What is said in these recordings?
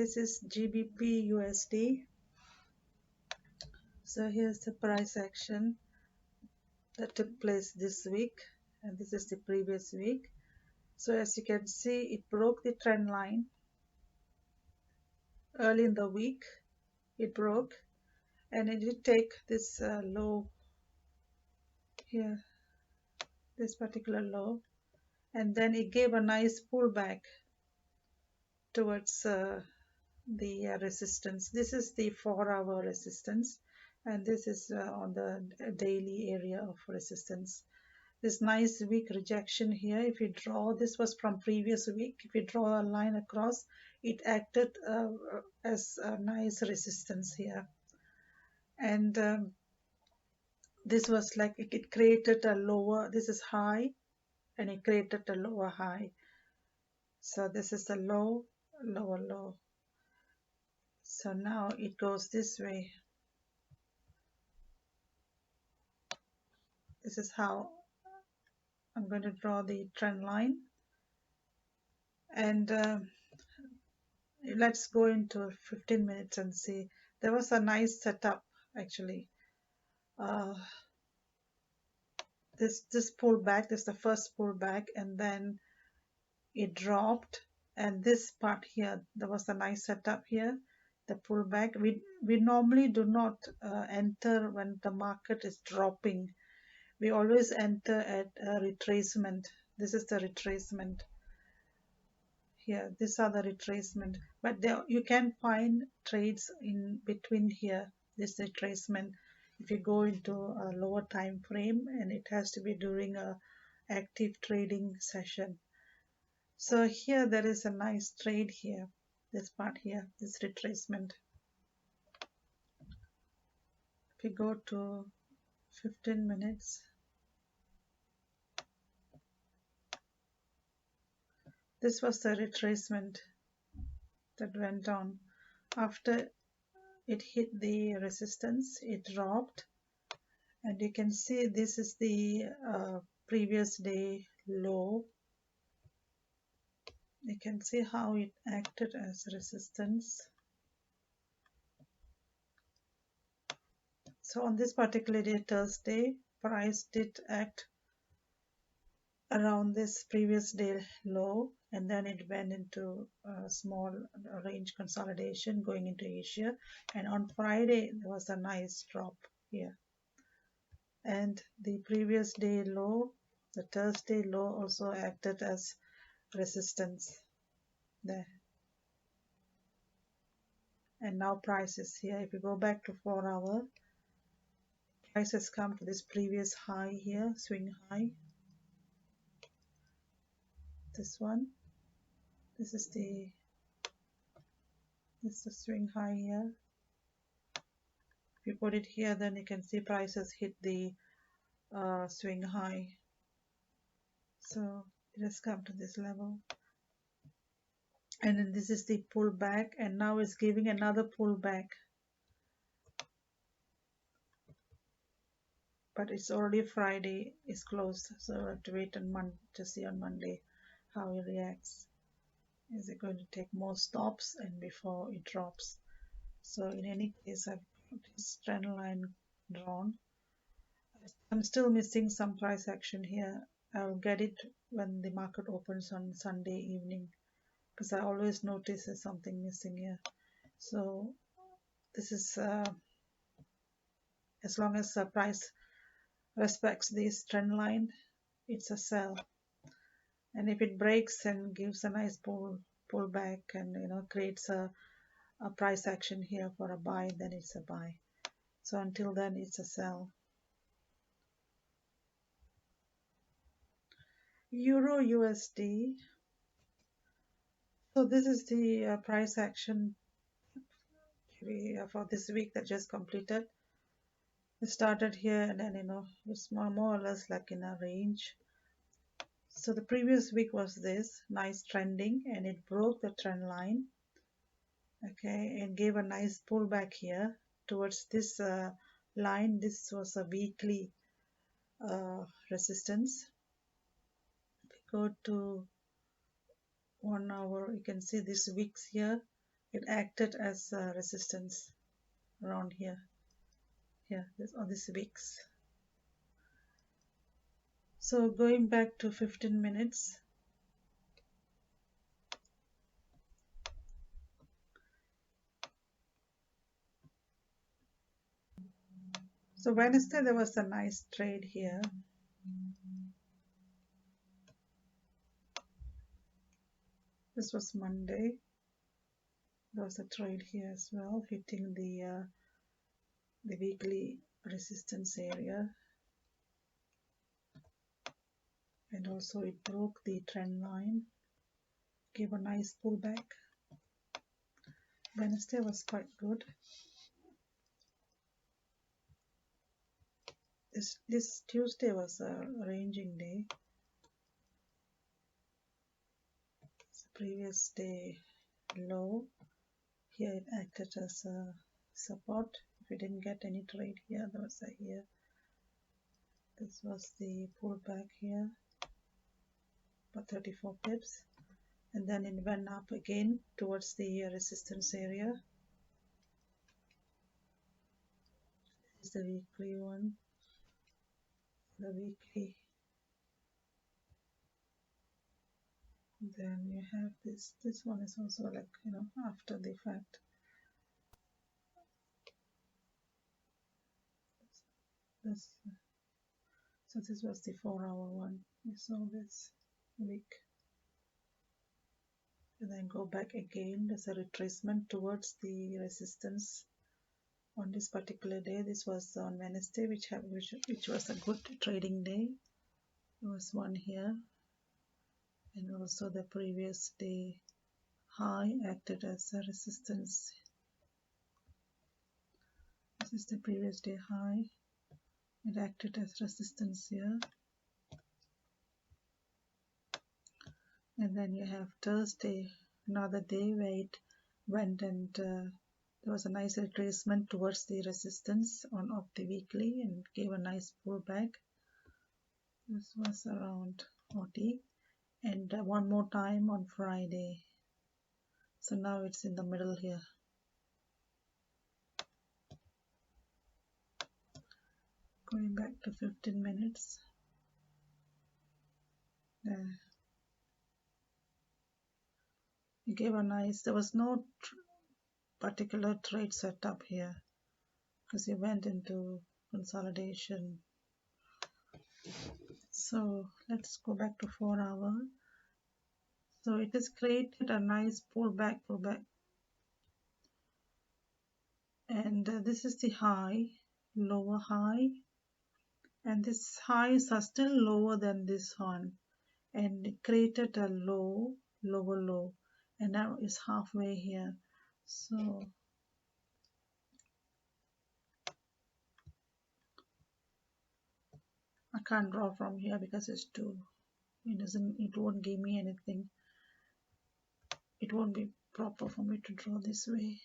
this is GBPUSD. So here's the price action that took place this week, and this is the previous week. So as you can see, it broke the trend line early in the week. It broke, and it did take this low here, this particular low, and then it gave a nice pullback towards the resistance. This is the 4-hour resistance, and this is on the daily area of resistance. This nice weak rejection here, if you draw, this was from previous week, if you draw a line across, it acted as a nice resistance here. And this was like it created a lower, this is high, and it created a lower high. So this is a low, lower low. So now it goes this way. This is how I'm going to draw the trend line. And let's go into 15 minutes and see. There was a nice setup actually. This pullback, this is the first pullback, and then it dropped, and this part here, there was a nice setup here, the pullback. We normally do not enter when the market is dropping. We always enter at a retracement. This is the retracement here. These are the retracement, but there you can find trades in between here, this retracement, if you go into a lower time frame, and it has to be during a active trading session. So here there is a nice trade here, this part here, this retracement. If you go to 15 minutes, this was the retracement that went on. After it hit the resistance, it dropped, and you can see this is the previous day low. You can see how it acted as resistance. So on this particular day, Thursday, price did act around this previous day low, and then it went into a small range consolidation going into Asia, and on Friday there was a nice drop here, and the previous day low, the Thursday low, also acted as resistance there. And now price is here. If you go back to 4-hour, price has come to this previous high here, swing high, this one. This is the swing high here. If you put it here, then you can see prices hit the swing high. So it has come to this level, and then this is the pullback, and now it's giving another pullback, but it's already Friday, it's closed, so I have to wait on Monday to see on Monday how it reacts. Is it going to take more stops and before it drops? So in any case, I've got this trend line drawn. I'm still missing some price action here. I'll get it when the market opens on Sunday evening, because I always notice there's something missing here. So this is as long as the price respects this trend line, it's a sell. And if it breaks and gives a nice pullback and creates a price action here for a buy, then it's a buy. So until then, it's a sell. Euro USD. So this is the price action for this week that just completed. It started here, and then it's more or less like in a range. So the previous week was this nice trending, and it broke the trend line. Okay, and gave a nice pullback here towards this line. This was a weekly resistance. If you go to 1 hour, you can see these wicks here, it acted as resistance around here, on these wicks. So going back to 15 minutes, so Wednesday there was a nice trade here. This was Monday. There was a trade here as well, hitting the weekly resistance area, and also it broke the trend line, gave a nice pullback. Wednesday was quite good. This Tuesday was a ranging day. It's the previous day low. Here it acted as a support. If we didn't get any trade here, there was a here. This was the pullback here for 34 pips, and then it went up again towards the resistance area. This is the weekly one. The weekly. Then you have this one is also like, you know, after the fact. So this was the 4-hour one. We saw this week, and then go back again. There's a retracement towards the resistance on this particular day. This was on Wednesday, which was a good trading day. There was one here, and also the previous day high acted as a resistance. This is the previous day high. It acted as resistance here. And then you have Thursday, another day where it went and there was a nice retracement towards the resistance of the weekly and gave a nice pullback. This was around 40, and one more time on Friday. So now it's in the middle here. Going back to 15 minutes. There. It gave a nice, there was no particular trade setup here because it went into consolidation. So let's go back to 4-hour. So it has created a nice pullback, and this is the high, lower high, and these highs are still lower than this one, and it created a low, lower low, and now it's halfway here. So I can't draw from here because it's too, it won't give me anything. It won't be proper for me to draw this way.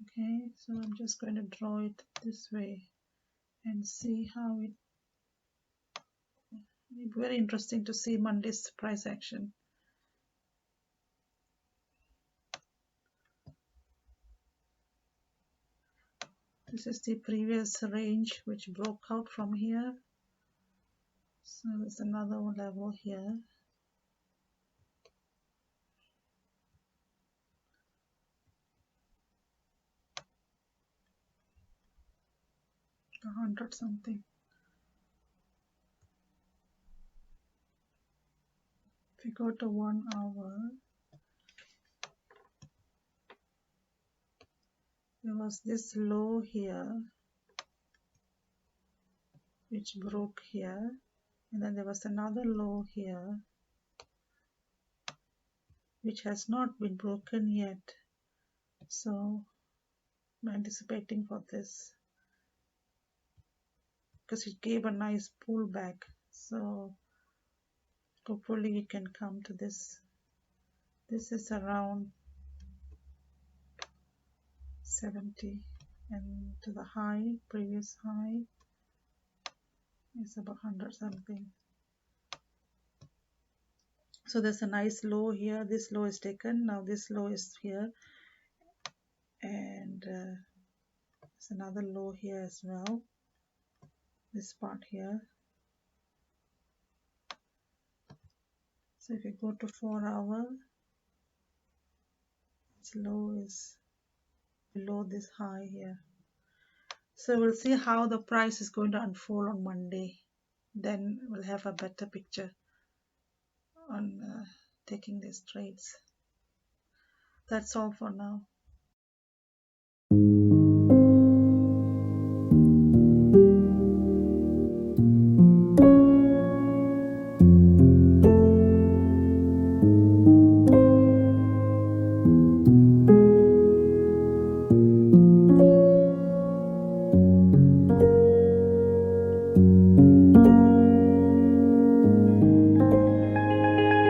Okay, so I'm just going to draw it this way and see how it. It'll be very interesting to see Monday's price action. This is the previous range which broke out from here. So there's another level here. The 100 something. If we go to 1 hour, there was this low here which broke here, and then there was another low here which has not been broken yet. So I'm anticipating for this because it gave a nice pullback. So hopefully it can come to this. This is around 70, and to the high, previous high is about 100 something. So there's a nice low here. This low is taken. Now this low is here, and there's another low here as well. This part here. So if you go to 4 hour, its low is below this high here. So we'll see how the price is going to unfold on Monday. Then we'll have a better picture on taking these trades. That's all for now.